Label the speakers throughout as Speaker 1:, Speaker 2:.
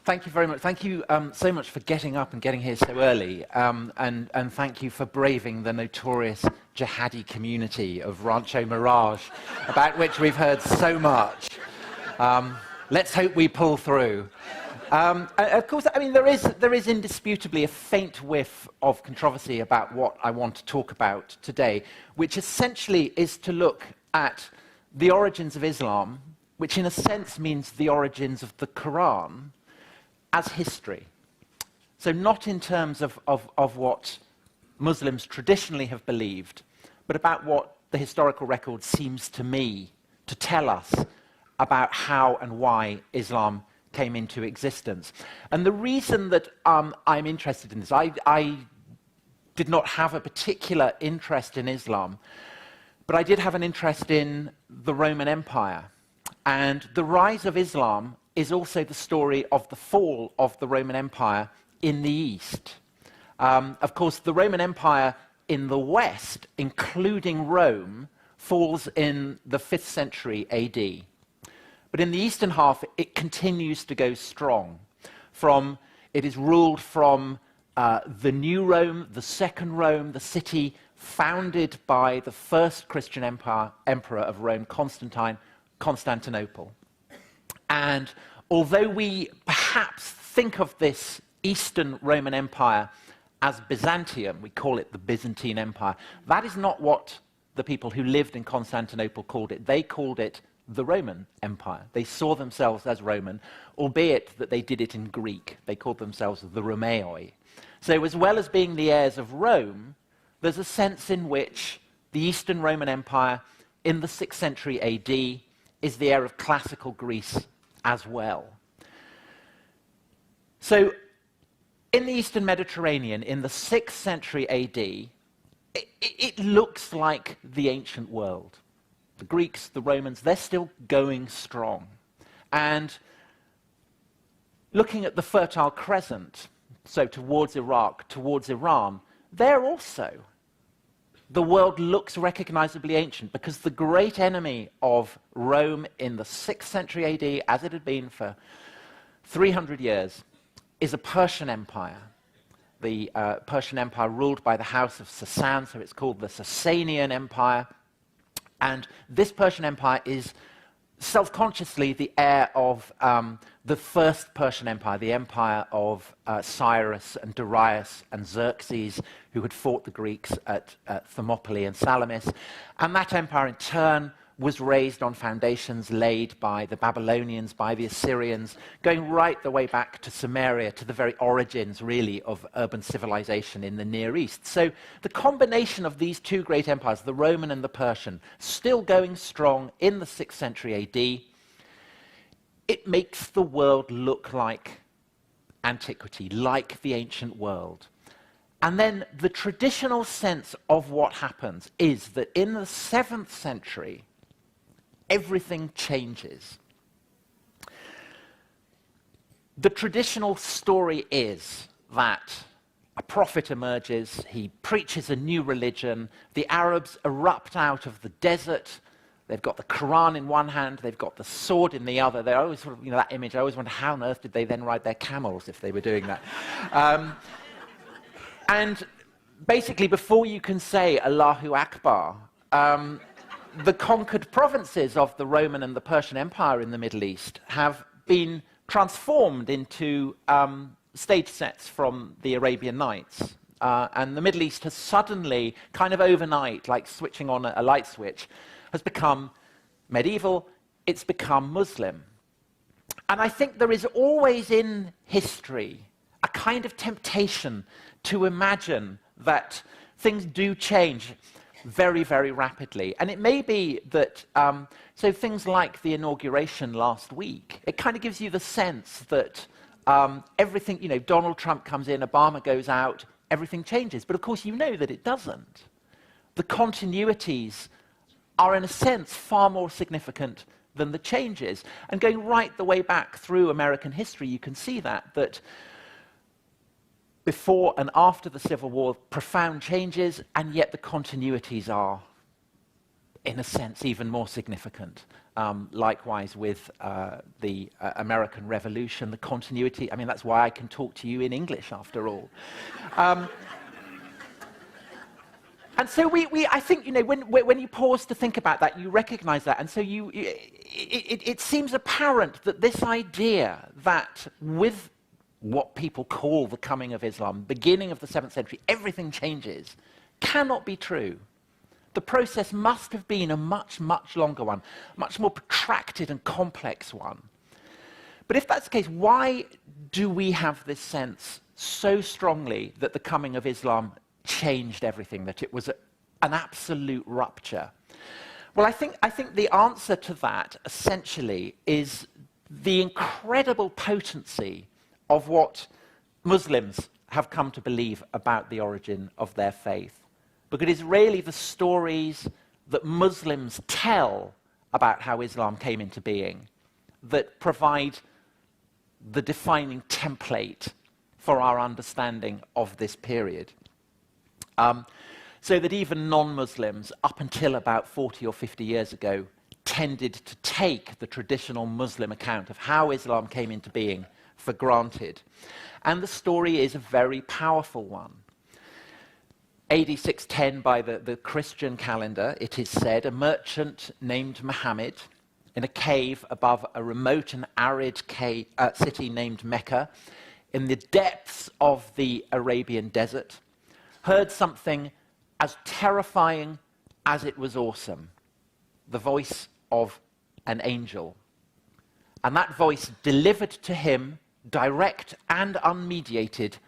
Speaker 1: Thank you very much. Thank you so much for getting up and getting here so early, and thank you for braving the notorious jihadi community of Rancho Mirage, about which we've heard so much. Let's hope we pull through. Of course, I mean, there is indisputably a faint whiff of controversy about what I want to talk about today, which essentially is to look at the origins of Islam, which in a sense means the origins of the Quran, as history. So not in terms of what Muslims traditionally have believed, but about what the historical record seems to me to tell us about how and why Islam came into existence. And the reason that I'm interested in this, I did not have a particular interest in Islam, but I did have an interest in the Roman Empire. And the rise of Islam is also the story of the fall of the Roman Empire in the East. Of course, the Roman Empire in the West, including Rome, falls in the 5th century AD. But in the eastern half, it continues to go strong. It is ruled from the New Rome, the Second Rome, the city founded by the first Christian emperor of Rome, Constantinople. And although we perhaps think of this Eastern Roman Empire as Byzantium, we call it the Byzantine Empire, that is not what the people who lived in Constantinople called it. They called it the Roman Empire. They saw themselves as Roman, albeit that they did it in Greek. They called themselves the Romaeoi. So as well as being the heirs of Rome, there's a sense in which the Eastern Roman Empire in the 6th century AD is the heir of classical Greece as well. So in the Eastern Mediterranean, in the 6th century AD, it looks like the ancient world. The Greeks, the Romans, they're still going strong. And looking at the Fertile Crescent, so towards Iraq, towards Iran, there also, the world looks recognizably ancient because the great enemy of Rome in the 6th century AD, as it had been for 300 years, is a Persian Empire. The Persian Empire ruled by the house of Sasan, so it's called the Sasanian Empire. And this Persian Empire is self-consciously the heir of the first Persian Empire, the empire of Cyrus and Darius and Xerxes, who had fought the Greeks at Thermopylae and Salamis. And that empire, in turn, was raised on foundations laid by the Babylonians, by the Assyrians, going right the way back to Samaria, to the very origins, really, of urban civilization in the Near East. So the combination of these two great empires, the Roman and the Persian, still going strong in the 6th century AD, it makes the world look like antiquity, like the ancient world. And then the traditional sense of what happens is that in the 7th century, everything changes. The traditional story is that a prophet emerges, he preaches a new religion, the Arabs erupt out of the desert, they've got the Quran in one hand, they've got the sword in the other. They're always sort of, that image, I always wonder how on earth did they then ride their camels if they were doing that. And basically, before you can say Allahu Akbar, the conquered provinces of the Roman and the Persian Empire in the Middle East have been transformed into stage sets from the Arabian Nights. And the Middle East has suddenly, kind of overnight, like switching on a light switch, has become medieval, it's become Muslim. And I think there is always in history a kind of temptation to imagine that things do change very, very rapidly. And it may be that, so things like the inauguration last week, it kind of gives you the sense that everything, Donald Trump comes in, Obama goes out, everything changes. But of course, you know that it doesn't. The continuities are, in a sense, far more significant than the changes. And going right the way back through American history, you can see that before and after the Civil War, profound changes, and yet the continuities are in a sense, even more significant. Likewise with the American Revolution, the continuity. I mean, that's why I can talk to you in English, after all. And so I think, when you pause to think about that, you recognize that. And so it seems apparent that this idea that with what people call the coming of Islam, beginning of the 7th century, everything changes, cannot be true. The process must have been a much, much longer one, much more protracted and complex one. But if that's the case, why do we have this sense so strongly that the coming of Islam changed everything, that it was an absolute rupture? Well, I think the answer to that, essentially, is the incredible potency of what Muslims have come to believe about the origin of their faith. Because it is really the stories that Muslims tell about how Islam came into being that provide the defining template for our understanding of this period. So that even non-Muslims, up until about 40 or 50 years ago, tended to take the traditional Muslim account of how Islam came into being for granted. And the story is a very powerful one. AD 610 by the Christian calendar, it is said, a merchant named Muhammad, in a cave above a remote and arid city named Mecca, in the depths of the Arabian desert, heard something as terrifying as it was awesome, the voice of an angel. And that voice delivered to him, direct and unmediated,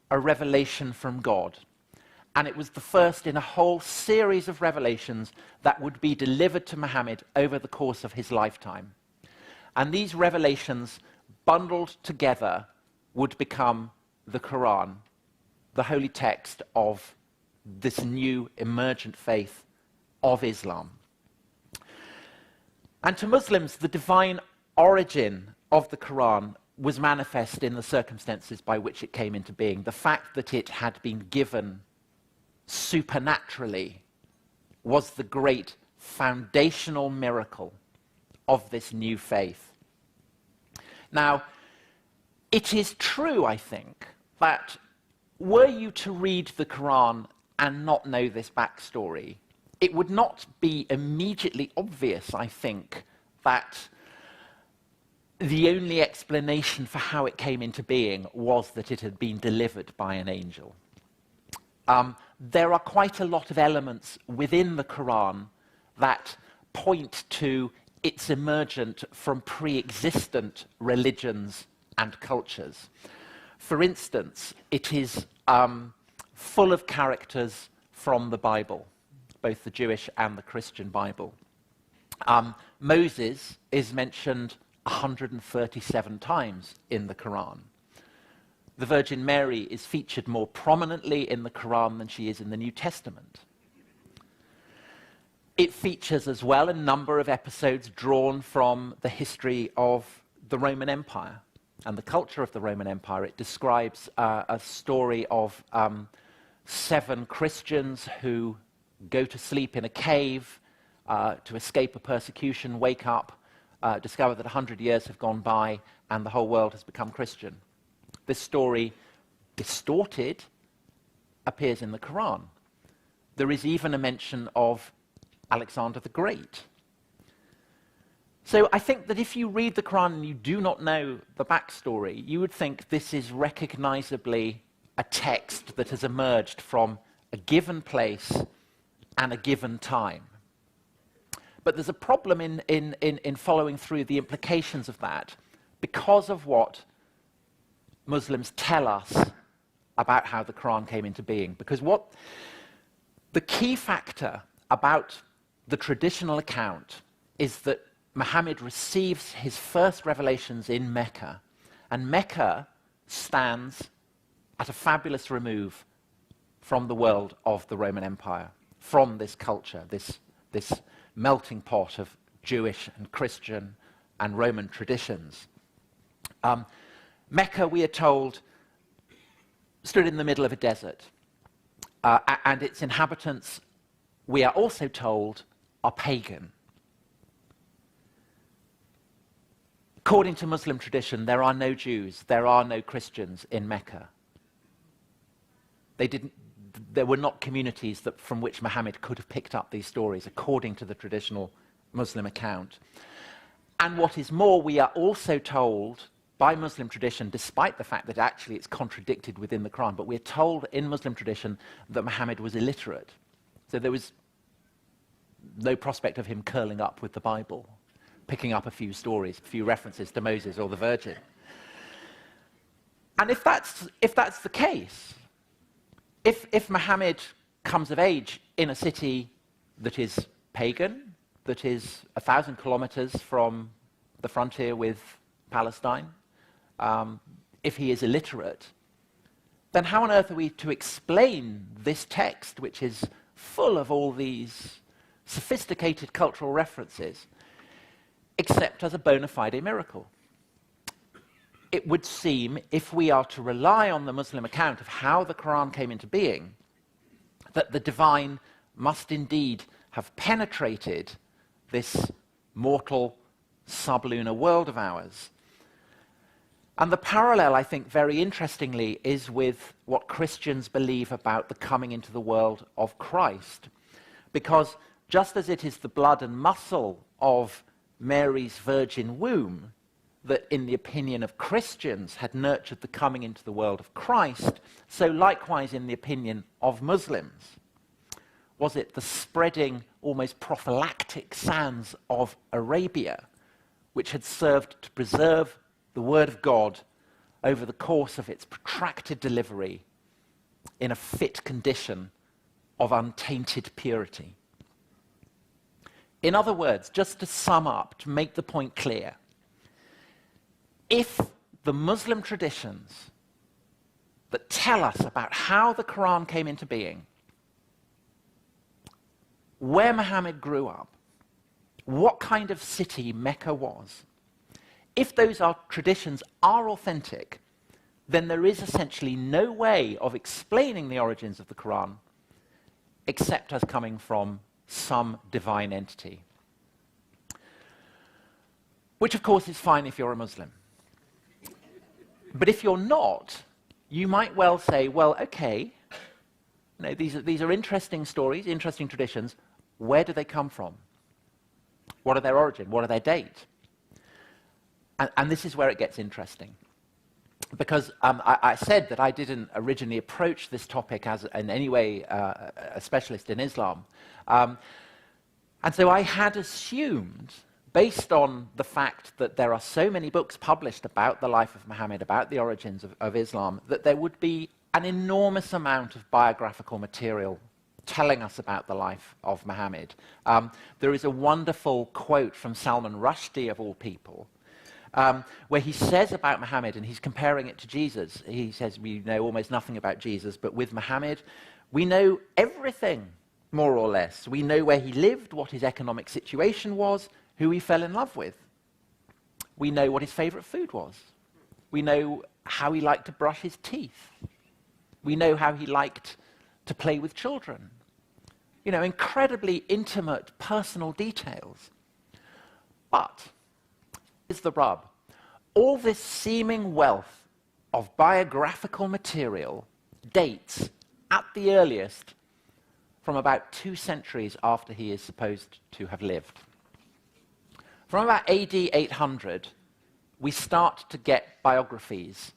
Speaker 1: a revelation from God. And it was the first in a whole series of revelations that would be delivered to Muhammad over the course of his lifetime. And these revelations, bundled together, would become the Quran, the holy text of this new emergent faith of Islam. And to Muslims, the divine origin of the Quran was manifest in the circumstances by which it came into being. The fact that it had been given supernaturally was the great foundational miracle of this new faith. Now, it is true, I think, that were you to read the Quran and not know this backstory, it would not be immediately obvious, I think, that the only explanation for how it came into being was that it had been delivered by an angel. There are quite a lot of elements within the Quran that point to its emergent from pre-existent religions and cultures. For instance, it is full of characters from the Bible, both the Jewish and the Christian Bible. Moses is mentioned 137 times in the Quran. The Virgin Mary is featured more prominently in the Quran than she is in the New Testament. It features as well a number of episodes drawn from the history of the Roman Empire and the culture of the Roman Empire. It describes a story of 7 Christians who go to sleep in a cave to escape a persecution, wake up, discover that 100 years have gone by and the whole world has become Christian. This story, distorted, appears in the Quran. There is even a mention of Alexander the Great. So I think that if you read the Quran and you do not know the backstory, you would think this is recognizably a text that has emerged from a given place and a given time. But there's a problem in following through the implications of that because of what Muslims tell us about how the Quran came into being. Because what the key factor about the traditional account is that Muhammad receives his first revelations in Mecca, and Mecca stands at a fabulous remove from the world of the Roman Empire, from this culture, this melting pot of Jewish and Christian and Roman traditions. Mecca, we are told, stood in the middle of a desert, and its inhabitants, we are also told, are pagan. According to Muslim tradition, there are no Jews, there are no Christians in Mecca. There were not communities from which Muhammad could have picked up these stories, according to the traditional Muslim account. And what is more, we are also told by Muslim tradition, despite the fact that actually it's contradicted within the Quran, but we're told in Muslim tradition that Muhammad was illiterate. So there was no prospect of him curling up with the Bible, picking up a few stories, a few references to Moses or the Virgin. And if that's the case, if Muhammad comes of age in a city that is pagan, that is 1,000 kilometers from the frontier with Palestine, if he is illiterate, then how on earth are we to explain this text, which is full of all these sophisticated cultural references, except as a bona fide miracle? It would seem, if we are to rely on the Muslim account of how the Quran came into being, that the divine must indeed have penetrated this mortal sublunar world of ours. And the parallel, I think, very interestingly, is with what Christians believe about the coming into the world of Christ. Because just as it is the blood and muscle of Mary's virgin womb that, in the opinion of Christians, had nurtured the coming into the world of Christ, so likewise in the opinion of Muslims, was it the spreading, almost prophylactic sands of Arabia, which had served to preserve the Word of God over the course of its protracted delivery in a fit condition of untainted purity. In other words, just to sum up, to make the point clear, if the Muslim traditions that tell us about how the Quran came into being, where Muhammad grew up, what kind of city Mecca was, if those traditions are authentic, then there is essentially no way of explaining the origins of the Quran except as coming from some divine entity. Which, of course, is fine if you're a Muslim. But if you're not, you might well say, well, okay, these are interesting stories, interesting traditions. Where do they come from? What are their origin? What are their date? And this is where it gets interesting. Because I said that I didn't originally approach this topic as in any way a specialist in Islam. And so I had assumed, based on the fact that there are so many books published about the life of Muhammad, about the origins of Islam, that there would be an enormous amount of biographical material telling us about the life of Muhammad. There is a wonderful quote from Salman Rushdie, of all people, where he says about Muhammad, and he's comparing it to Jesus. He says, we know almost nothing about Jesus, but with Muhammad, we know everything, more or less. We know where he lived, what his economic situation was, who he fell in love with. We know what his favorite food was. We know how he liked to brush his teeth. We know how he liked to play with children. Incredibly intimate, personal details. But is the rub. All this seeming wealth of biographical material dates, at the earliest, from about 2 centuries after he is supposed to have lived. From about AD 800, we start to get biographies.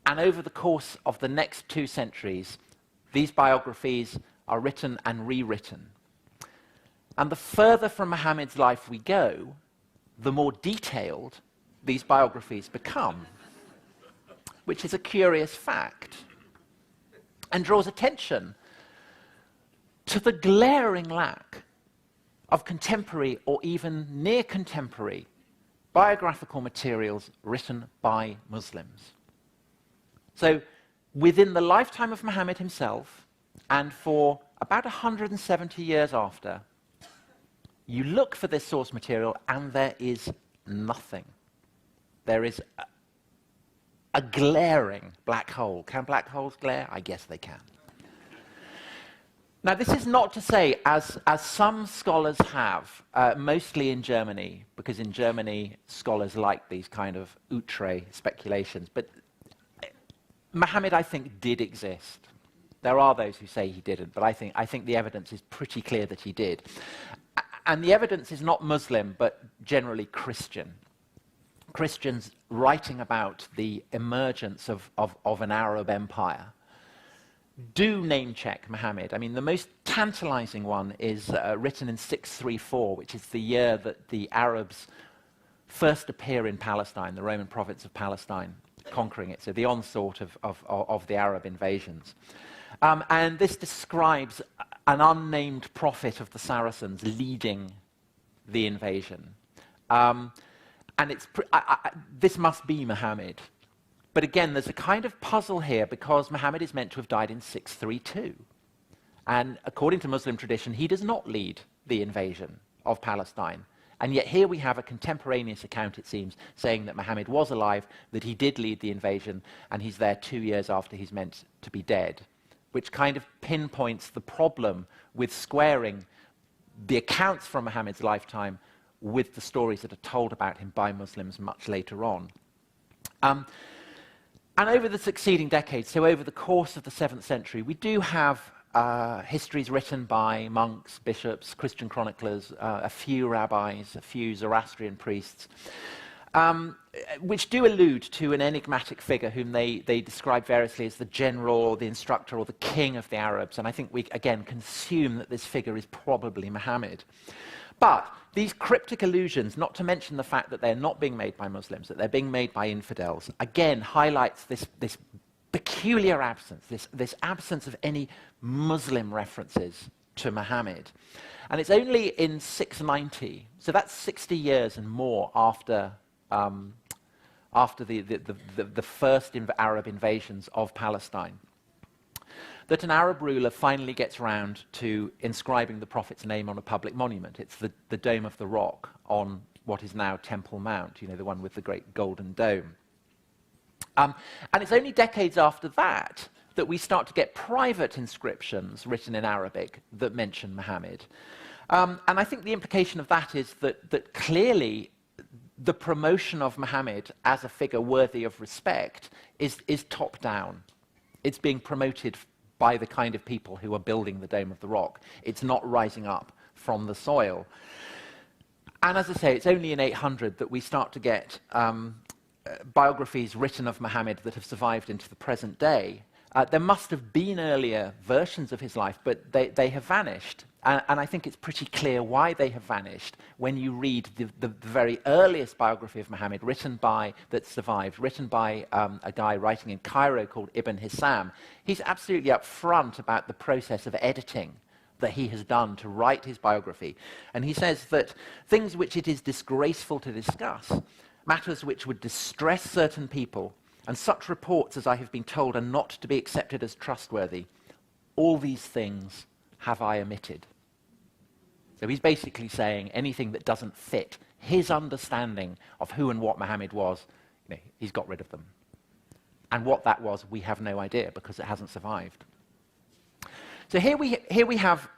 Speaker 1: And over the course of the next 2 centuries, these biographies are written and rewritten. And the further from Muhammad's life we go, the more detailed these biographies become, which is a curious fact, and draws attention to the glaring lack of contemporary or even near contemporary biographical materials written by Muslims. So, within the lifetime of Muhammad himself, and for about 170 years after, you look for this source material and there is nothing. There is a glaring black hole. Can black holes glare? I guess they can. Now, this is not to say, as some scholars have, mostly in Germany, because in Germany scholars like these kind of outre speculations, but Muhammad, I think, did exist. There are those who say he didn't, but I think the evidence is pretty clear that he did. And the evidence is not Muslim, but generally Christian. Christians writing about the emergence of an Arab empire do name-check Muhammad. I mean, the most tantalizing one is written in 634, which is the year that the Arabs first appear in Palestine, the Roman province of Palestine, conquering it, so the onslaught of the Arab invasions. And this describes an unnamed prophet of the Saracens leading the invasion. And this must be Muhammad. But again, there's a kind of puzzle here because Muhammad is meant to have died in 632. And according to Muslim tradition, he does not lead the invasion of Palestine. And yet here we have a contemporaneous account, it seems, saying that Muhammad was alive, that he did lead the invasion, and he's there 2 years after he's meant to be dead, which kind of pinpoints the problem with squaring the accounts from Muhammad's lifetime with the stories that are told about him by Muslims much later on. And over the succeeding decades, so over the course of the 7th century, we do have histories written by monks, bishops, Christian chroniclers, a few rabbis, a few Zoroastrian priests, which do allude to an enigmatic figure whom they describe variously as the general or the instructor or the king of the Arabs. And I think we, again, can assume that this figure is probably Muhammad. But these cryptic allusions, not to mention the fact that they're not being made by Muslims, that they're being made by infidels, again highlights this peculiar absence, this absence of any Muslim references to Muhammad. And it's only in 690, so that's 60 years and more after the first Arab invasions of Palestine, that an Arab ruler finally gets round to inscribing the Prophet's name on a public monument. It's the Dome of the Rock on what is now Temple Mount, you know, the one with the great golden dome. And it's only decades after that that we start to get private inscriptions written in Arabic that mention Muhammad. And I think the implication of that is that clearly the promotion of Muhammad as a figure worthy of respect is top-down. It's being promoted by the kind of people who are building the Dome of the Rock. It's not rising up from the soil. And as I say, it's only in 800 that we start to get biographies written of Muhammad that have survived into the present day. There must have been earlier versions of his life, but they have vanished. And I think it's pretty clear why they have vanished when you read the very earliest biography of Muhammad that survived, written by a guy writing in Cairo called Ibn Hisham. He's absolutely upfront about the process of editing that he has done to write his biography. And he says that things which it is disgraceful to discuss, matters which would distress certain people, and such reports as I have been told are not to be accepted as trustworthy, all these things have I omitted. So he's basically saying anything that doesn't fit his understanding of who and what Muhammad was, you know, he's got rid of them. And what that was, we have no idea because it hasn't survived. So here we have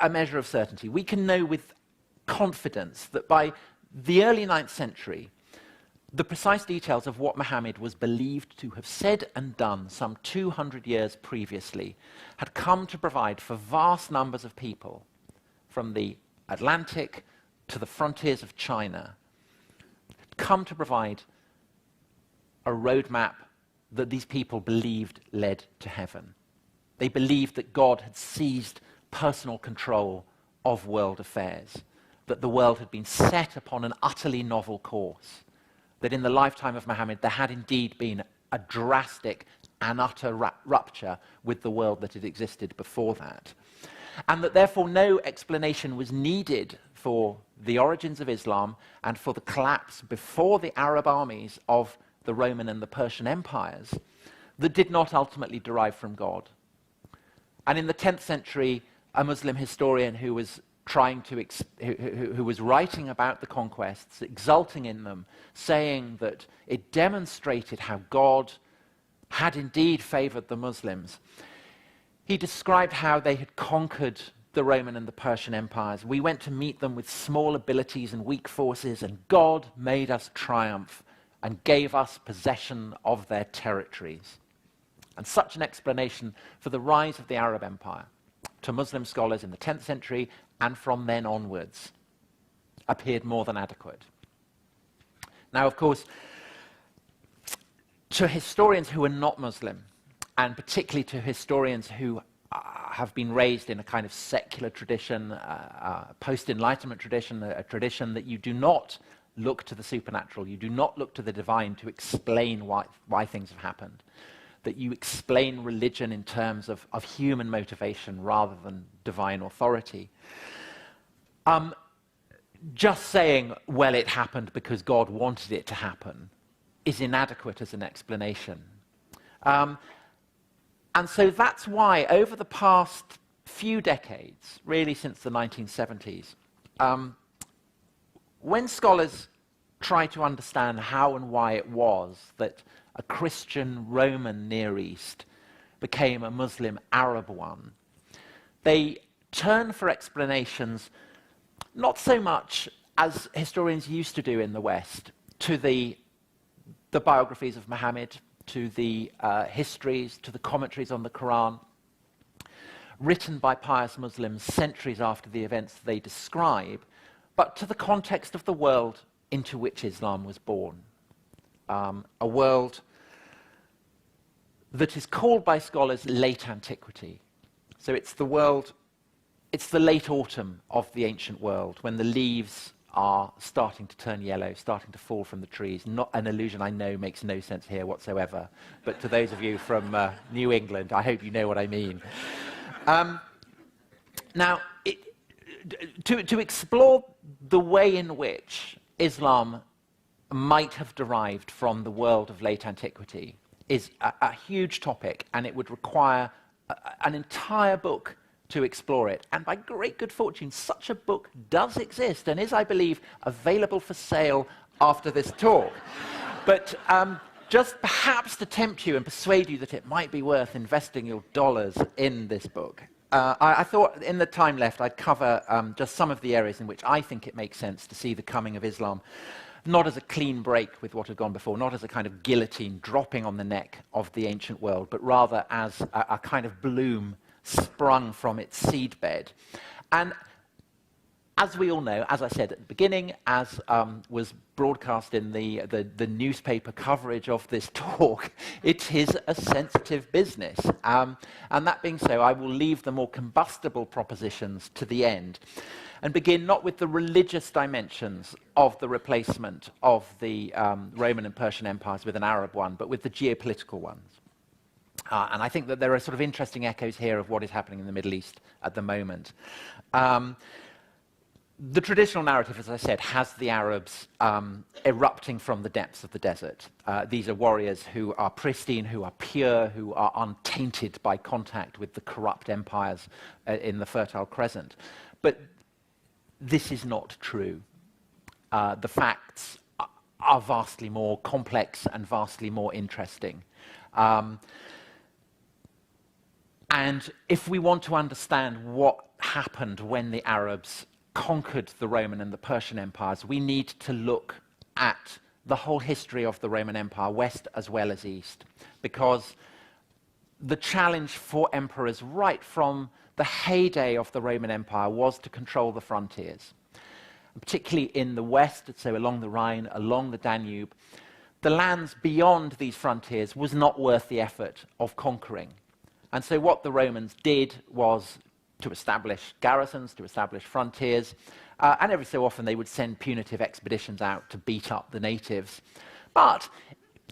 Speaker 1: a measure of certainty. We can know with confidence that by the early 9th century, the precise details of what Muhammad was believed to have said and done some 200 years previously had come to provide for vast numbers of people, from the Atlantic to the frontiers of China, had come to provide a roadmap that these people believed led to heaven. They believed that God had seized personal control of world affairs, that the world had been set upon an utterly novel course, that in the lifetime of Muhammad there had indeed been a drastic and utter rupture with the world that had existed before that. And that therefore no explanation was needed for the origins of Islam and for the collapse before the Arab armies of the Roman and the Persian empires that did not ultimately derive from God. And in the 10th century, a Muslim historian who was who was writing about the conquests, exulting in them, saying that it demonstrated how God had indeed favored the Muslims. He described how they had conquered the Roman and the Persian empires. We went to meet them with small abilities and weak forces, and God made us triumph and gave us possession of their territories. And such an explanation for the rise of the Arab Empire to Muslim scholars in the 10th century and from then onwards appeared more than adequate. Now, of course, to historians who are not Muslim, and particularly to historians who have been raised in a kind of secular tradition, post-Enlightenment tradition, a tradition that you do not look to the supernatural, you do not look to the divine to explain why things have happened, that you explain religion in terms of human motivation rather than divine authority. Just saying, well, it happened because God wanted it to happen, is inadequate as an explanation. And so that's why, over the past few decades, really since the 1970s, when scholars try to understand how and why it was that a Christian Roman Near East became a Muslim Arab one, they turn for explanations not so much, as historians used to do in the West, to the biographies of Muhammad, to the histories, to the commentaries on the Quran, written by pious Muslims centuries after the events they describe, but to the context of the world into which Islam was born. A world that is called by scholars late antiquity. So it's the world, it's the late autumn of the ancient world, when the leaves are starting to turn yellow, starting to fall from the trees. Not an illusion I know makes no sense here whatsoever, but to those of you from New England, I hope you know what I mean. Now, to explore the way in which Islam might have derived from the world of late antiquity is a huge topic, and it would require an entire book to explore it. And by great good fortune, such a book does exist and is, I believe, available for sale after this talk. But just perhaps to tempt you and persuade you that it might be worth investing your dollars in this book, I thought in the time left I'd cover just some of the areas in which I think it makes sense to see the coming of Islam not as a clean break with what had gone before, not as a kind of guillotine dropping on the neck of the ancient world, but rather as a kind of bloom sprung from its seedbed. And as we all know, as I said at the beginning, as was broadcast in the newspaper coverage of this talk, it is a sensitive business. And that being so, I will leave the more combustible propositions to the end and begin not with the religious dimensions of the replacement of the Roman and Persian empires with an Arab one, but with the geopolitical ones. And I think that there are sort of interesting echoes here of what is happening in the Middle East at the moment. The traditional narrative, as I said, has the Arabs erupting from the depths of the desert. These are warriors who are pristine, who are pure, who are untainted by contact with the corrupt empires in the Fertile Crescent. But this is not true. The facts are vastly more complex and vastly more interesting. And if we want to understand what happened when the Arabs conquered the Roman and the Persian empires, we need to look at the whole history of the Roman Empire, West as well as East, because the challenge for emperors right from the heyday of the Roman Empire was to control the frontiers, particularly in the West, so along the Rhine, along the Danube. The lands beyond these frontiers was not worth the effort of conquering. And so what the Romans did was to establish garrisons, to establish frontiers, and every so often they would send punitive expeditions out to beat up the natives. But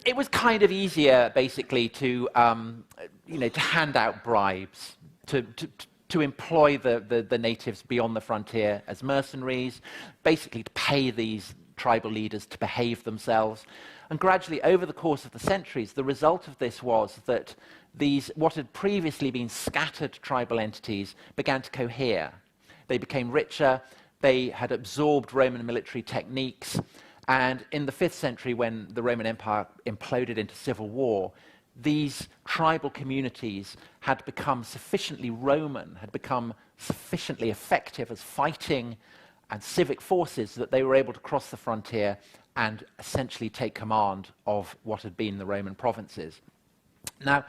Speaker 1: it was kind of easier, basically, to hand out bribes, to employ the natives beyond the frontier as mercenaries, basically to pay these tribal leaders to behave themselves. And gradually, over the course of the centuries, the result of this was that these, what had previously been scattered tribal entities, began to cohere. They became richer, they had absorbed Roman military techniques, and in the 5th century, when the Roman Empire imploded into civil war, these tribal communities had become sufficiently Roman, had become sufficiently effective as fighting and civic forces that they were able to cross the frontier and essentially take command of what had been the Roman provinces. Now,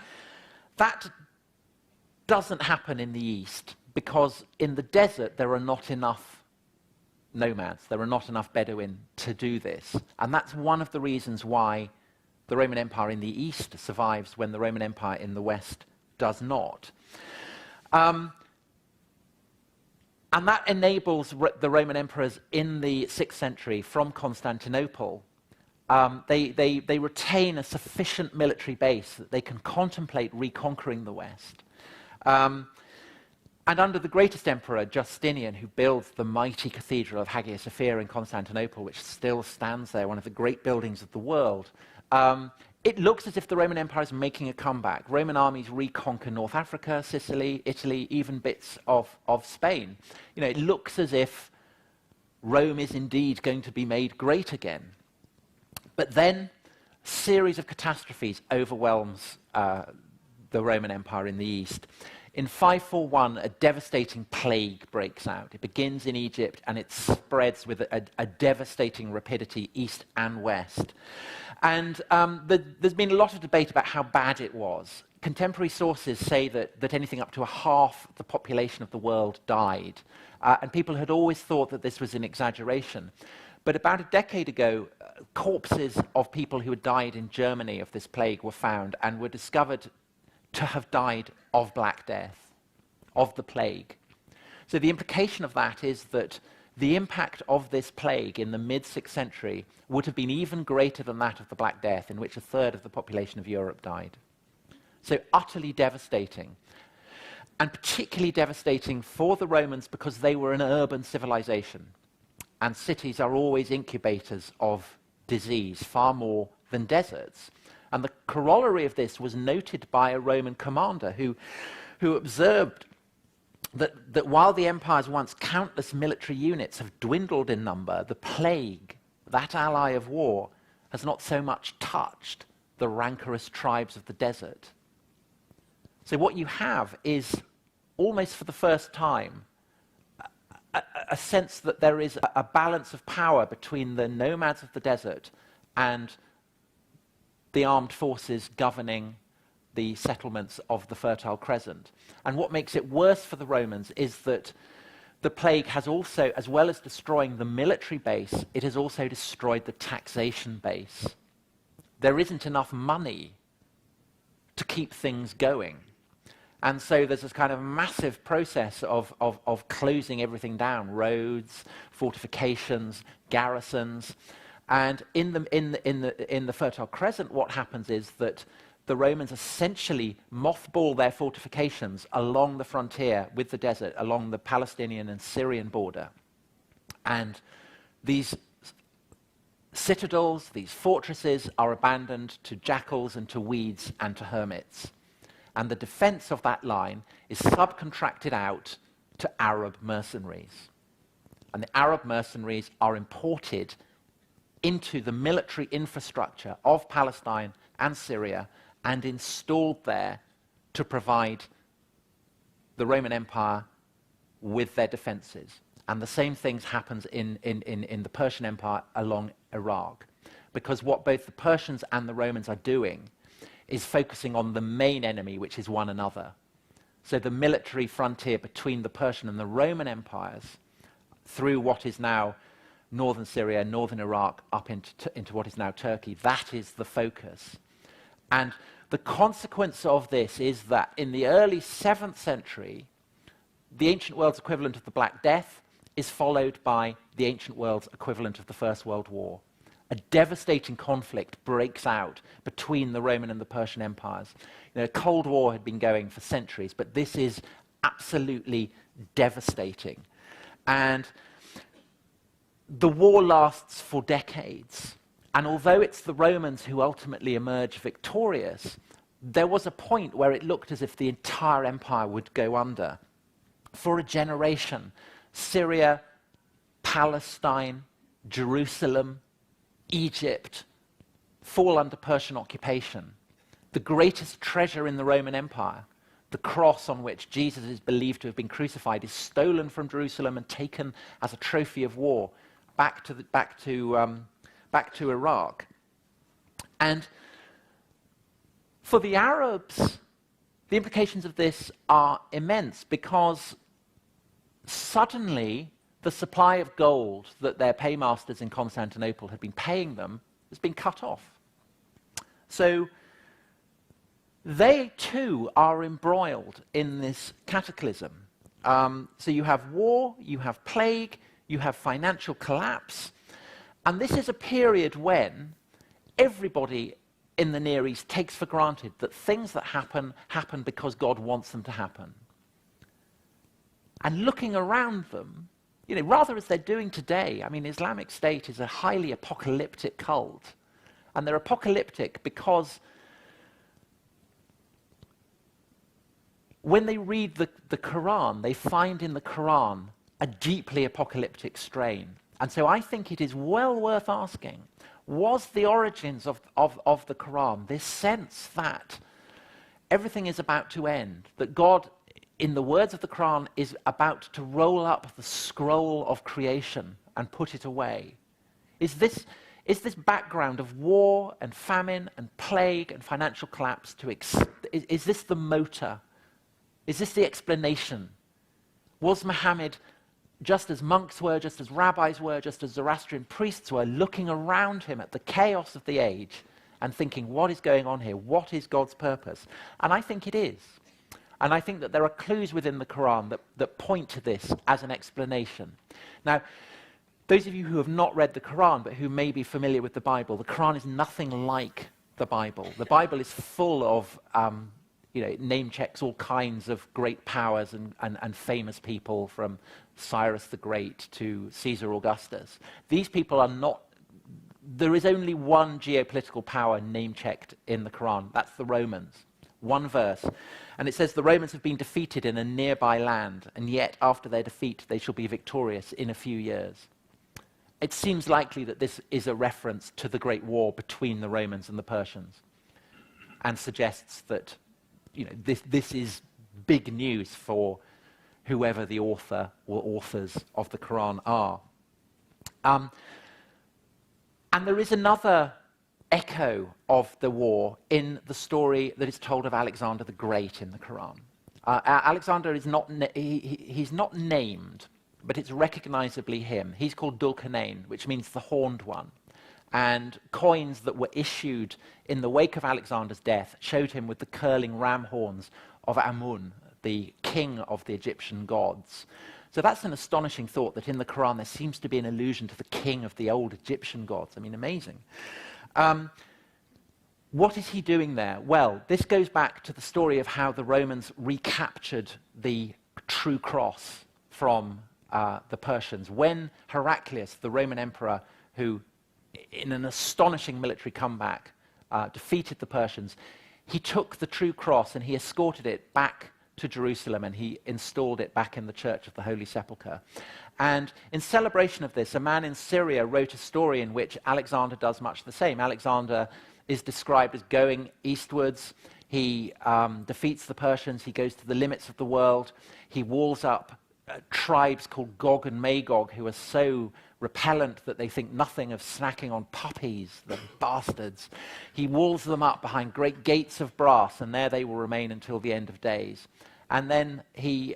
Speaker 1: that doesn't happen in the East because in the desert there are not enough nomads, there are not enough Bedouin to do this. And that's one of the reasons why the Roman Empire in the East survives when the Roman Empire in the West does not. And that enables the Roman emperors in the 6th century from Constantinople. They retain a sufficient military base that they can contemplate reconquering the West. And under the greatest emperor, Justinian, who builds the mighty cathedral of Hagia Sophia in Constantinople, which still stands there, one of the great buildings of the world, it looks as if the Roman Empire is making a comeback. Roman armies reconquer North Africa, Sicily, Italy, even bits of Spain. You know, it looks as if Rome is indeed going to be made great again. But then a series of catastrophes overwhelms the Roman Empire in the East. In 541, a devastating plague breaks out. It begins in Egypt and it spreads with a devastating rapidity east and west. And there's been a lot of debate about how bad it was. Contemporary sources say that anything up to a half the population of the world died. And people had always thought that this was an exaggeration. But about a decade ago, corpses of people who had died in Germany of this plague were found and were discovered to have died of Black Death, of the plague. So the implication of that is that the impact of this plague in the mid-6th century would have been even greater than that of the Black Death, in which a third of the population of Europe died. So utterly devastating. And particularly devastating for the Romans because they were an urban civilization. And cities are always incubators of disease, far more than deserts. And the corollary of this was noted by a Roman commander who observed that while the empire's once countless military units have dwindled in number, the plague, that ally of war, has not so much touched the rancorous tribes of the desert. So what you have is, almost for the first time, a sense that there is a balance of power between the nomads of the desert and the armed forces governing the settlements of the Fertile Crescent. And what makes it worse for the Romans is that the plague has also, as well as destroying the military base, it has also destroyed the taxation base. There isn't enough money to keep things going. And so there's this kind of massive process of closing everything down, roads, fortifications, garrisons. And in the Fertile Crescent, what happens is that the Romans essentially mothball their fortifications along the frontier with the desert, along the Palestinian and Syrian border. And these citadels, these fortresses, are abandoned to jackals and to weeds and to hermits. And the defense of that line is subcontracted out to Arab mercenaries. And the Arab mercenaries are imported into the military infrastructure of Palestine and Syria and installed there to provide the Roman Empire with their defenses. And the same things happens in the Persian Empire along Iraq. Because what both the Persians and the Romans are doing is focusing on the main enemy, which is one another. So the military frontier between the Persian and the Roman empires, through what is now northern Syria, northern Iraq, up into what is now Turkey, that is the focus. And the consequence of this is that in the early 7th century, the ancient world's equivalent of the Black Death is followed by the ancient world's equivalent of the First World War. A devastating conflict breaks out between the Roman and the Persian empires. You know, a Cold War had been going for centuries, but this is absolutely devastating. And the war lasts for decades. And although it's the Romans who ultimately emerge victorious, there was a point where it looked as if the entire empire would go under. For a generation, Syria, Palestine, Jerusalem, Egypt fall under Persian occupation. The greatest treasure in the Roman Empire, the cross on which Jesus is believed to have been crucified, is stolen from Jerusalem and taken as a trophy of war back to Iraq. And for the Arabs, the implications of this are immense, because suddenly the supply of gold that their paymasters in Constantinople had been paying them has been cut off. So they too are embroiled in this cataclysm. So you have war, you have plague, you have financial collapse, and this is a period when everybody in the Near East takes for granted that things that happen because God wants them to happen. And looking around them, rather as they're doing today, Islamic State is a highly apocalyptic cult. And they're apocalyptic because when they read the Quran, they find in the Quran a deeply apocalyptic strain. And so I think it is well worth asking, was the origins of the Quran this sense that everything is about to end, that God, in the words of the Quran, is about to roll up the scroll of creation and put it away? Is this background of war and famine and plague and financial collapse, is this the motor? Is this the explanation? Was Muhammad, just as monks were, just as rabbis were, just as Zoroastrian priests were, looking around him at the chaos of the age and thinking, what is going on here? What is God's purpose? And I think it is. And I think that there are clues within the Quran that point to this as an explanation. Now, those of you who have not read the Quran but who may be familiar with the Bible, the Quran is nothing like the Bible. The Bible is full of name checks all kinds of great powers and famous people, from Cyrus the Great to Caesar Augustus. These people are not. There is only one geopolitical power name checked in the Quran. That's the Romans. One verse. And it says the Romans have been defeated in a nearby land, and yet after their defeat they shall be victorious in a few years. It seems likely that this is a reference to the Great War between the Romans and the Persians, and suggests that this is big news for whoever the author or authors of the Quran are. And there is another echo of the war in the story that is told of Alexander the Great in the Quran. Alexander is not he's not named, but it's recognizably him. He's called Dulcanain, which means the horned one. And coins that were issued in the wake of Alexander's death showed him with the curling ram horns of Amun, the king of the Egyptian gods. So that's an astonishing thought, that in the Quran there seems to be an allusion to the king of the old Egyptian gods. Amazing. What is he doing there? Well, this goes back to the story of how the Romans recaptured the true cross from the Persians. When Heraclius, the Roman emperor, who in an astonishing military comeback defeated the Persians, he took the true cross and he escorted it back to Jerusalem, and he installed it back in the Church of the Holy Sepulchre. And in celebration of this, a man in Syria wrote a story in which Alexander does much the same. Alexander is described as going eastwards. He defeats the Persians. He goes to the limits of the world. He walls up tribes called Gog and Magog, who are so repellent that they think nothing of snacking on puppies, the bastards. He walls them up behind great gates of brass, and there they will remain until the end of days. And then he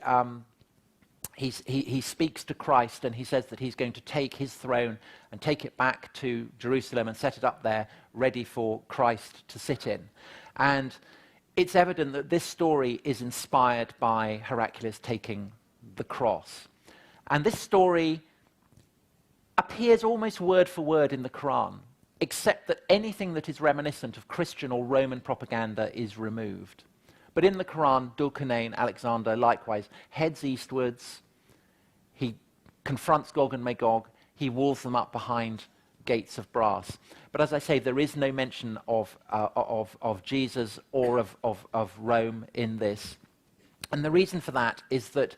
Speaker 1: speaks to Christ, and he says that he's going to take his throne and take it back to Jerusalem and set it up there, ready for Christ to sit in. And it's evident that this story is inspired by Heraclius taking the cross. And this story appears almost word for word in the Quran, except that anything that is reminiscent of Christian or Roman propaganda is removed. But in the Quran, Dulcanain, Alexander, likewise, heads eastwards. He confronts Gog and Magog. He walls them up behind gates of brass. But as I say, there is no mention of Jesus or of Rome in this. And the reason for that is that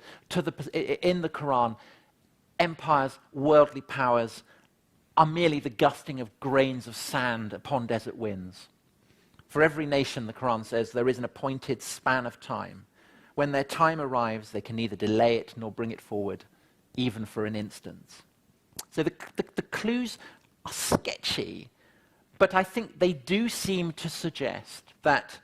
Speaker 1: in the Quran, empires, worldly powers, are merely the gusting of grains of sand upon desert winds. For every nation, the Quran says, there is an appointed span of time. When their time arrives, they can neither delay it nor bring it forward, even for an instant. So the clues are sketchy, but I think they do seem to suggest that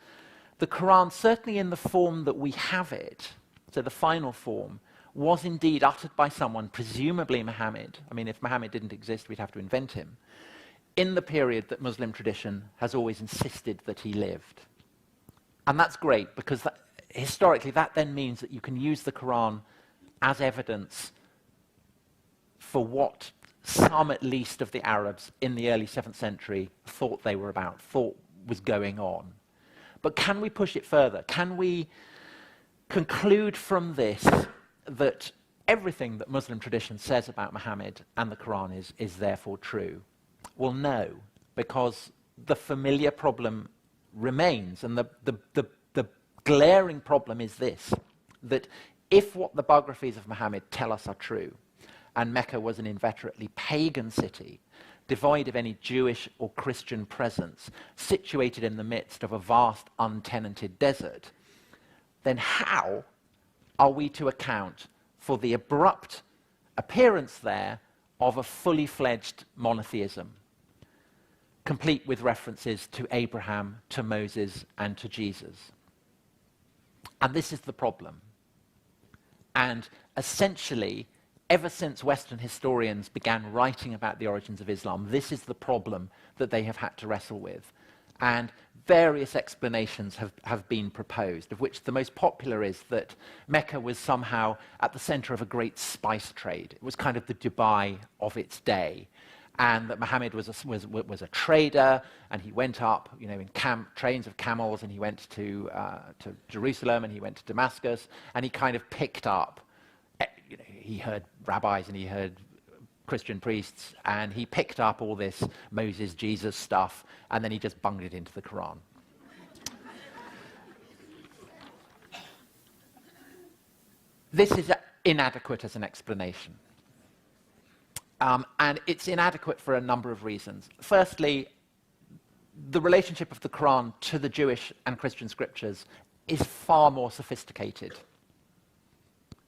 Speaker 1: the Quran, certainly in the form that we have it, so the final form, was indeed uttered by someone, presumably Muhammad. I mean, if Muhammad didn't exist, we'd have to invent him, in the period that Muslim tradition has always insisted that he lived. And that's great, because historically that then means that you can use the Quran as evidence for what some, at least, of the Arabs in the early 7th century thought they were about, thought was going on. But can we push it further? Can we conclude from this that everything that Muslim tradition says about Muhammad and the Quran is therefore true? Well, no, because the familiar problem remains, and the glaring problem is this, that if what the biographies of Muhammad tell us are true, and Mecca was an inveterately pagan city, devoid of any Jewish or Christian presence, situated in the midst of a vast untenanted desert, then how are we to account for the abrupt appearance there of a fully fledged monotheism, complete with references to Abraham, to Moses, and to Jesus? And this is the problem. And essentially, ever since Western historians began writing about the origins of Islam, this is the problem that they have had to wrestle with. And various explanations have been proposed, of which the most popular is that Mecca was somehow at the center of a great spice trade. It was kind of the Dubai of its day. And that Muhammad was a trader, and he went up, in trains of camels, and he went to Jerusalem, and he went to Damascus, and he kind of picked up, he heard rabbis and he heard Christian priests, and he picked up all this Moses, Jesus stuff, and then he just bunged it into the Quran. This is inadequate as an explanation. And it's inadequate for a number of reasons. Firstly, the relationship of the Quran to the Jewish and Christian scriptures is far more sophisticated.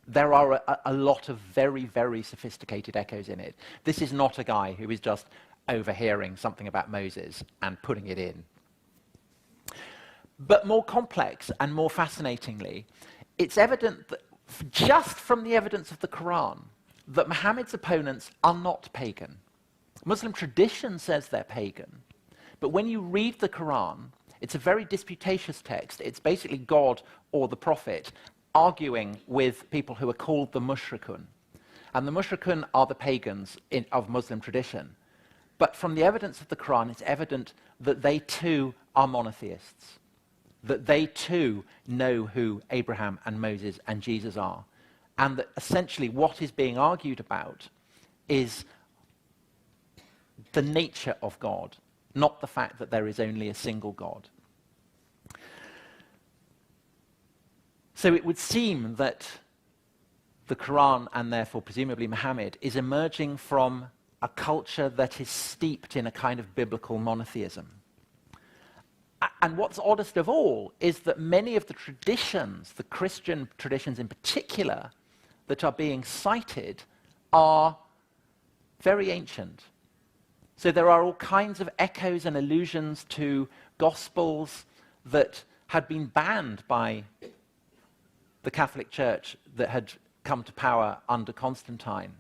Speaker 1: There are a lot of very, very sophisticated echoes in it. This is not a guy who is just overhearing something about Moses and putting it in. But more complex and more fascinatingly, it's evident that just from the evidence of the Quran, that Muhammad's opponents are not pagan. Muslim tradition says they're pagan. But when you read the Quran, it's a very disputatious text. It's basically God or the Prophet arguing with people who are called the mushrikun. And the mushrikun are the pagans of Muslim tradition. But from the evidence of the Quran, it's evident that they too are monotheists, that they too know who Abraham and Moses and Jesus are. And that essentially what is being argued about is the nature of God, not the fact that there is only a single God. So it would seem that the Quran, and therefore presumably Muhammad, is emerging from a culture that is steeped in a kind of biblical monotheism. And what's oddest of all is that many of the traditions, the Christian traditions in particular, that are being cited are very ancient. So there are all kinds of echoes and allusions to Gospels that had been banned by the Catholic Church that had come to power under Constantine.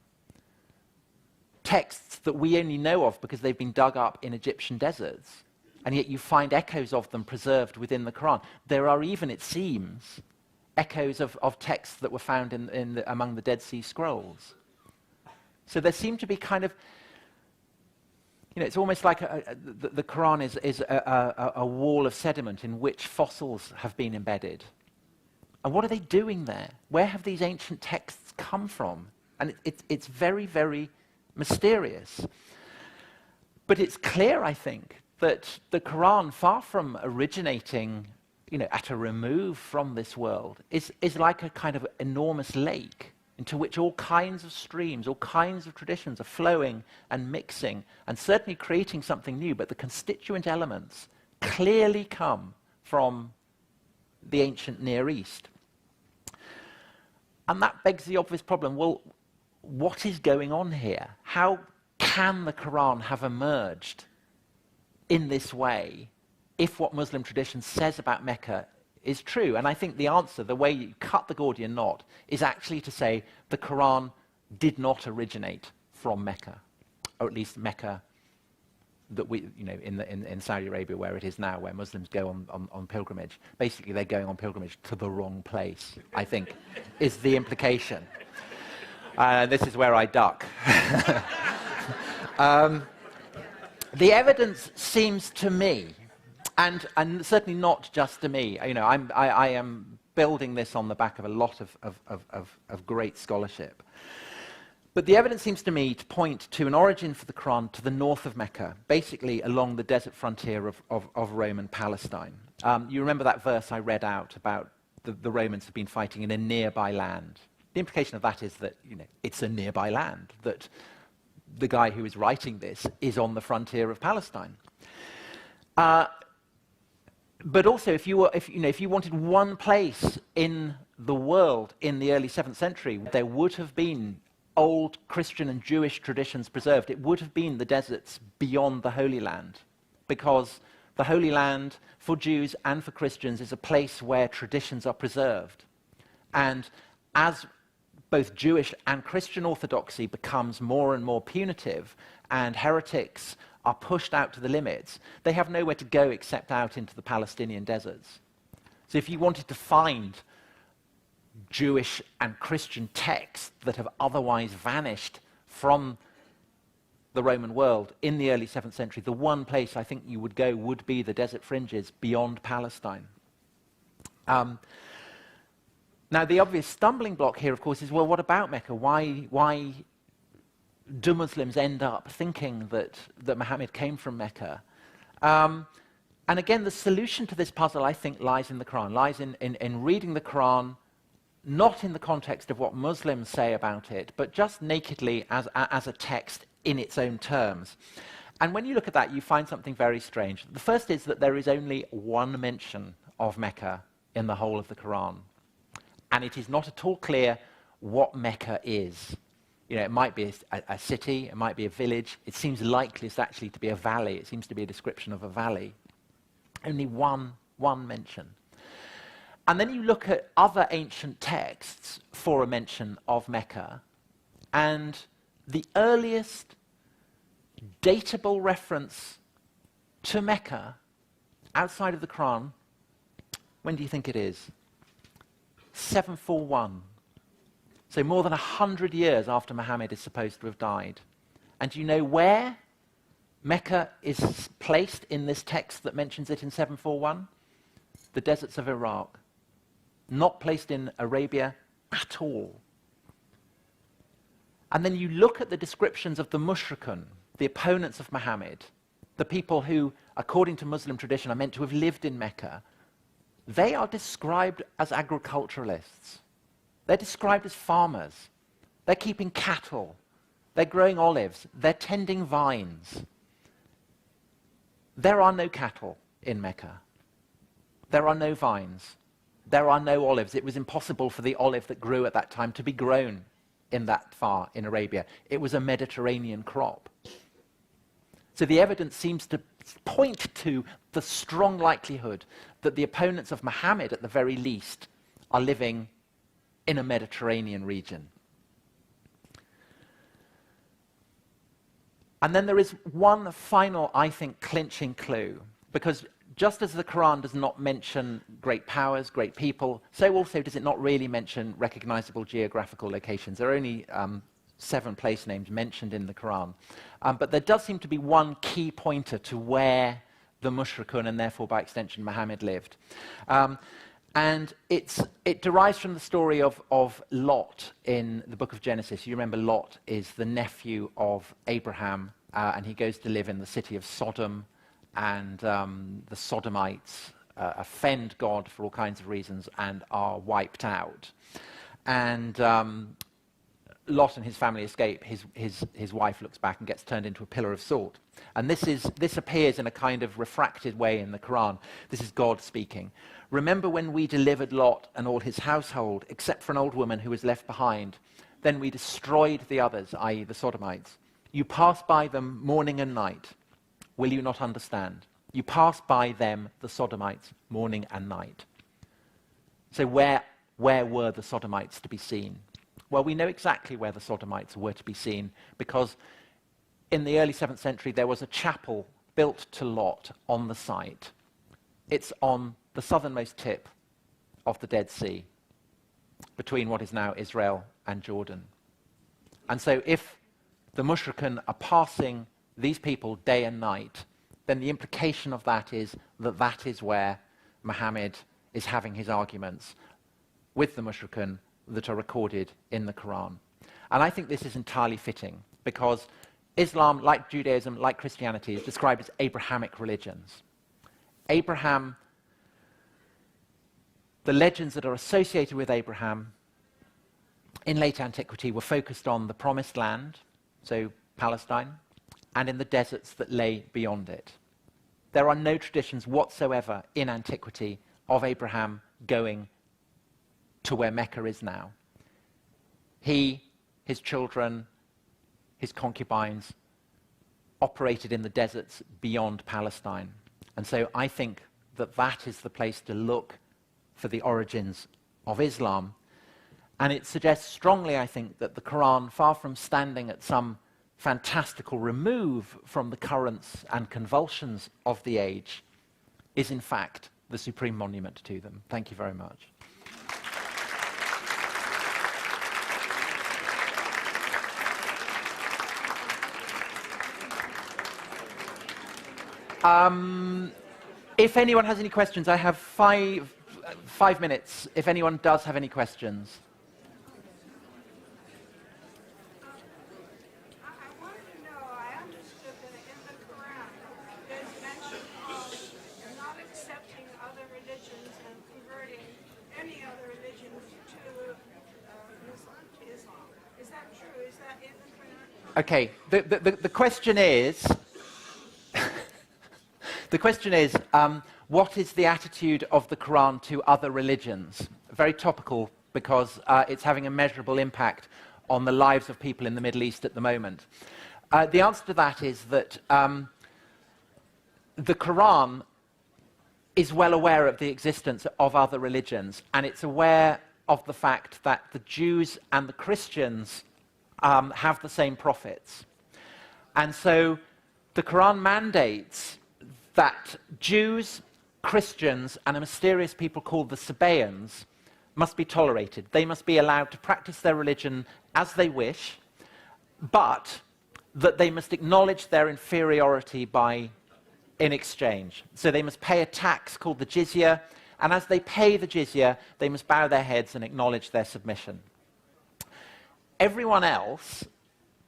Speaker 1: Texts that we only know of because they've been dug up in Egyptian deserts, and yet you find echoes of them preserved within the Quran. There are even, it seems, echoes of texts that were found among the Dead Sea Scrolls. So there seem to be kind of, it's almost like the Quran is a wall of sediment in which fossils have been embedded. And what are they doing there? Where have these ancient texts come from? And it's very, very mysterious. But it's clear, I think, that the Quran, far from originating at a remove from this world, is like a kind of enormous lake into which all kinds of streams, all kinds of traditions are flowing and mixing, and certainly creating something new, but the constituent elements clearly come from the ancient Near East. And that begs the obvious problem. Well, what is going on here? How can the Quran have emerged in this way if what Muslim tradition says about Mecca is true? And I think the answer, the way you cut the Gordian knot, is actually to say the Quran did not originate from Mecca, or at least Mecca that we, in Saudi Arabia where it is now, where Muslims go on pilgrimage. Basically, they're going on pilgrimage to the wrong place, I think, is the implication. This is where I duck. The evidence seems to me, and certainly not just to me, I am building this on the back of a lot of great scholarship. But the evidence seems to me to point to an origin for the Quran to the north of Mecca, basically along the desert frontier of Roman Palestine. You remember that verse I read out about the Romans have been fighting in a nearby land. The implication of that is that it's a nearby land, that the guy who is writing this is on the frontier of Palestine. But also, if you wanted one place in the world in the early 7th century, there would have been old Christian and Jewish traditions preserved. It would have been the deserts beyond the Holy Land, because the Holy Land for Jews and for Christians is a place where traditions are preserved. And as both Jewish and Christian orthodoxy becomes more and more punitive and heretics are pushed out to the limits, they have nowhere to go except out into the Palestinian deserts. So if you wanted to find Jewish and Christian texts that have otherwise vanished from the Roman world in the early 7th century, the one place I think you would go would be the desert fringes beyond Palestine. Now, the obvious stumbling block here, of course, is, well, what about Mecca? Why do Muslims end up thinking that Muhammad came from Mecca? And again, the solution to this puzzle, I think, lies in the Quran, lies in reading the Quran, not in the context of what Muslims say about it, but just nakedly as a text in its own terms. And when you look at that, you find something very strange. The first is that there is only one mention of Mecca in the whole of the Quran. And it is not at all clear what Mecca is. It might be a city, it might be a village. It seems likeliest actually to be a valley. It seems to be a description of a valley. Only one mention. And then you look at other ancient texts for a mention of Mecca, and the earliest datable reference to Mecca outside of the Quran, when do you think it is? 741. So more than 100 years after Muhammad is supposed to have died. And do you know where Mecca is placed in this text that mentions it in 741? The deserts of Iraq. Not placed in Arabia at all. And then you look at the descriptions of the mushrikun, the opponents of Muhammad, the people who, according to Muslim tradition, are meant to have lived in Mecca. They are described as agriculturalists. They're described as farmers. They're keeping cattle. They're growing olives. They're tending vines. There are no cattle in Mecca. There are no vines. There are no olives. It was impossible for the olive that grew at that time to be grown in that far in Arabia. It was a Mediterranean crop. So the evidence seems to point to the strong likelihood that the opponents of Muhammad, at the very least, are living in a Mediterranean region. And then there is one final, I think, clinching clue, because just as the Quran does not mention great powers, great people, so also does it not really mention recognizable geographical locations. There are only 7 place names mentioned in the Quran. But there does seem to be one key pointer to where the mushrikun, and therefore by extension Muhammad, lived. And it derives from the story of Lot in the book of Genesis. You remember Lot is the nephew of Abraham, and he goes to live in the city of Sodom, and the Sodomites offend God for all kinds of reasons and are wiped out. And Lot and his family escape, his wife looks back and gets turned into a pillar of salt. And this appears in a kind of refracted way in the Quran. This is God speaking. Remember when we delivered Lot and all his household, except for an old woman who was left behind. Then we destroyed the others, i.e. the Sodomites. You pass by them morning and night. Will you not understand? You pass by them, the Sodomites, morning and night. So where were the Sodomites to be seen? Well, we know exactly where the Sodomites were to be seen because in the early 7th century there was a chapel built to Lot on the site. It's on the southernmost tip of the Dead Sea between what is now Israel and Jordan. And so if the Mushrikun are passing these people day and night, then the implication of that is where Muhammad is having his arguments with the Mushrikun that are recorded in the Quran. And I think this is entirely fitting because Islam, like Judaism, like Christianity, is described as Abrahamic religions. Abraham, the legends that are associated with Abraham in late antiquity were focused on the Promised Land, so Palestine, and in the deserts that lay beyond it. There are no traditions whatsoever in antiquity of Abraham going to where Mecca is now. He, his children, his concubines operated in the deserts beyond Palestine. And so I think that is the place to look for the origins of Islam. And it suggests strongly, I think, that the Quran, far from standing at some fantastical remove from the currents and convulsions of the age, is in fact the supreme monument to them. Thank you very much. If anyone has any questions, I have five minutes. If anyone does have any questions.
Speaker 2: I wanted to know, I understood that in the Quran, there's mention of not accepting other religions and converting any other religions to Islam. Is that true? Is that in the Quran?
Speaker 1: Okay, the question is, what is the attitude of the Quran to other religions? Very topical because it's having a measurable impact on the lives of people in the Middle East at the moment. The answer to that is that the Quran is well aware of the existence of other religions, and it's aware of the fact that the Jews and the Christians have the same prophets. And so the Quran mandates that Jews, Christians, and a mysterious people called the Sabaeans must be tolerated. They must be allowed to practice their religion as they wish, but that they must acknowledge their inferiority in exchange. So they must pay a tax called the jizya, and as they pay the jizya, they must bow their heads and acknowledge their submission. Everyone else,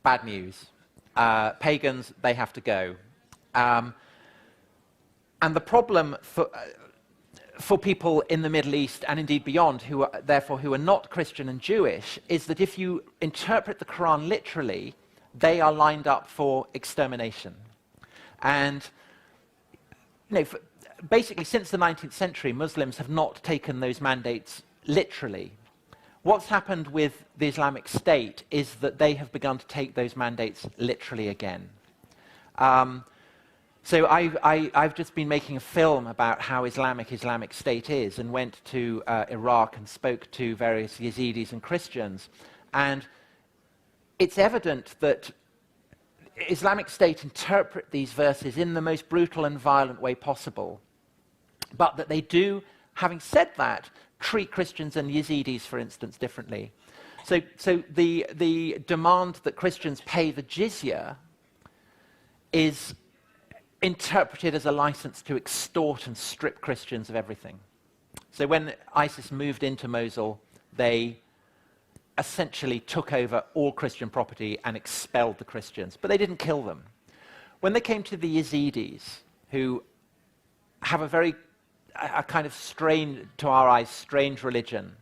Speaker 1: bad news. Pagans, they have to go. And the problem for people in the Middle East and indeed beyond, who are not Christian and Jewish, is that if you interpret the Quran literally, they are lined up for extermination. And basically, since the 19th century, Muslims have not taken those mandates literally. What's happened with the Islamic State is that they have begun to take those mandates literally again. So I've just been making a film about how Islamic State is, and went to Iraq and spoke to various Yazidis and Christians. And it's evident that Islamic State interpret these verses in the most brutal and violent way possible, but that they do, having said that, treat Christians and Yazidis, for instance, differently. So the demand that Christians pay the jizya is interpreted as a license to extort and strip Christians of everything. So when ISIS moved into Mosul, they essentially took over all Christian property and expelled the Christians, but they didn't kill them. When they came to the Yazidis, who have a kind of strange, to our eyes, strange religion,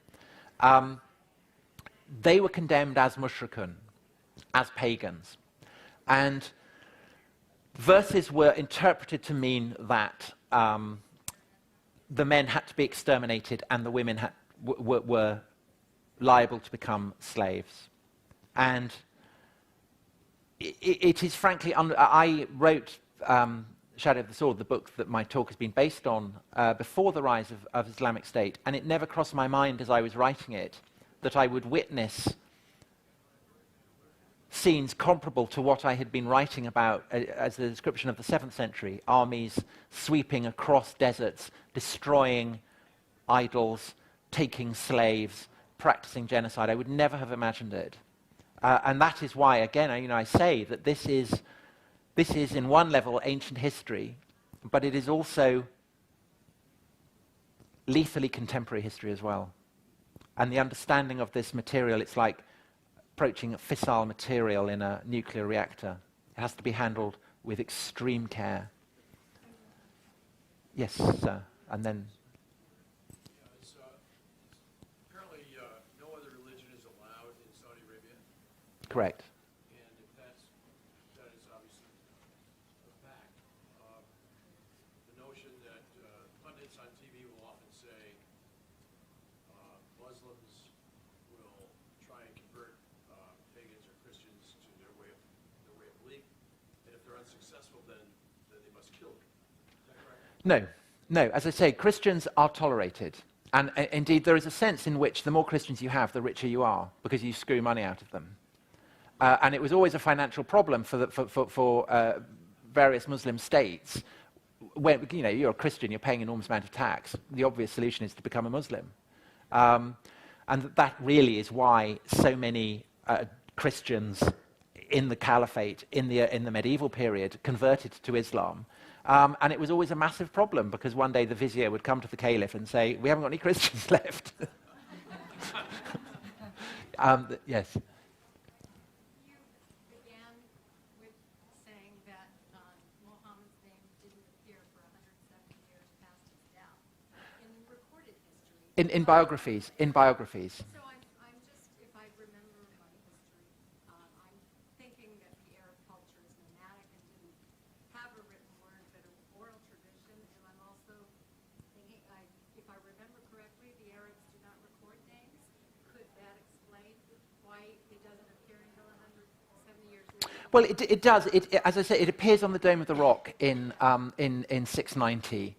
Speaker 1: they were condemned as mushrikun, as pagans. And verses were interpreted to mean that the men had to be exterminated and the women were liable to become slaves. And it is frankly, I wrote Shadow of the Sword, the book that my talk has been based on, before the rise of Islamic State, and it never crossed my mind as I was writing it that I would witness scenes comparable to what I had been writing about as the description of the 7th century, armies sweeping across deserts, destroying idols, taking slaves, practicing genocide. I would never have imagined it. And that is why, again, I say that this is, in one level, ancient history, but it is also lethally contemporary history as well. And the understanding of this material, it's like approaching a fissile material in a nuclear reactor. It has to be handled with extreme care. Yes, sir. And then...
Speaker 3: apparently no other religion is allowed in Saudi Arabia.
Speaker 1: Correct.
Speaker 3: And if that is obviously a fact. The notion that pundits on TV will often say Muslims will try and convert pagans or Christians to their way of belief, and if they're unsuccessful, then they must kill them. Is that correct?
Speaker 1: No. As I say, Christians are tolerated. And indeed, there is a sense in which the more Christians you have, the richer you are, because you screw money out of them. And it was always a financial problem for various Muslim states. When you're a Christian, you're paying an enormous amount of tax. The obvious solution is to become a Muslim. And that really is why so many Christians in the Caliphate, in the medieval period, converted to Islam. And it was always a massive problem, because one day the vizier would come to the caliph and say, "We haven't got any Christians left." Yes.
Speaker 4: You began with saying that Muhammad's name didn't appear for 170 years past his death in recorded history.
Speaker 1: In biographies.
Speaker 4: So I'm just, if I remember my history, I'm thinking that the Arab culture is nomadic and didn't have a written word, but an oral tradition. And I'm also thinking, if I remember correctly, the Arabs do not record names. Could that explain why it doesn't appear until 170 years later?
Speaker 1: Well, it does. As I say, it appears on the Dome of the Rock in 690.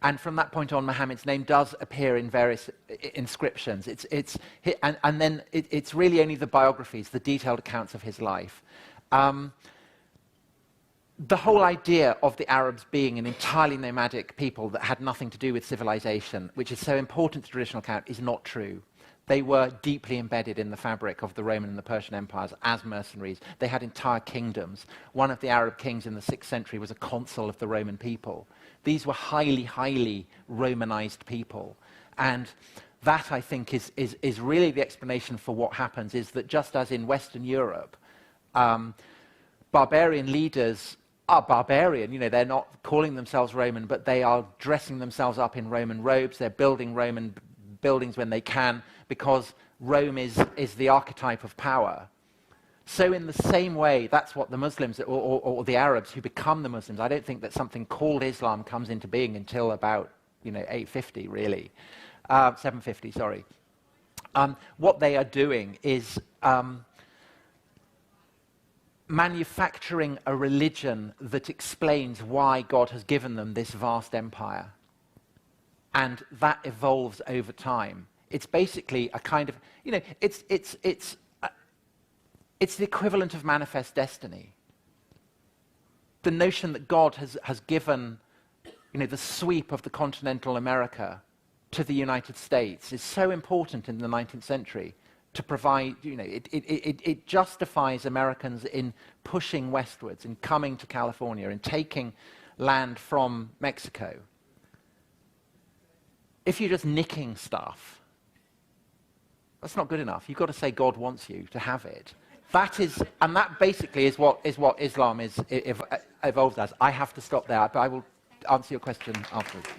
Speaker 1: And from that point on, Muhammad's name does appear in various inscriptions. And then it's really only the biographies, the detailed accounts of his life. The whole idea of the Arabs being an entirely nomadic people that had nothing to do with civilization, which is so important to traditional account, is not true. They were deeply embedded in the fabric of the Roman and the Persian empires as mercenaries. They had entire kingdoms. One of the Arab kings in the 6th century was a consul of the Roman people. These were highly, highly Romanized people. And that, I think, is really the explanation for what happens, is that just as in Western Europe, barbarian leaders are barbarian. They're not calling themselves Roman, but they are dressing themselves up in Roman robes. They're building Roman buildings when they can, because Rome is the archetype of power. So in the same way, that's what the Muslims, or the Arabs who become the Muslims, I don't think that something called Islam comes into being until about 850, really. 750, sorry. What they are doing is manufacturing a religion that explains why God has given them this vast empire. And that evolves over time. It's basically a kind of, it's the equivalent of manifest destiny. The notion that God has given, the sweep of the continental America to the United States is so important in the 19th century to provide, it justifies Americans in pushing westwards, in coming to California, in taking land from Mexico. If you're just nicking stuff, that's not good enough. You've got to say God wants you to have it. And that basically is what Islam evolved as. I have to stop there, but I will answer your question afterwards.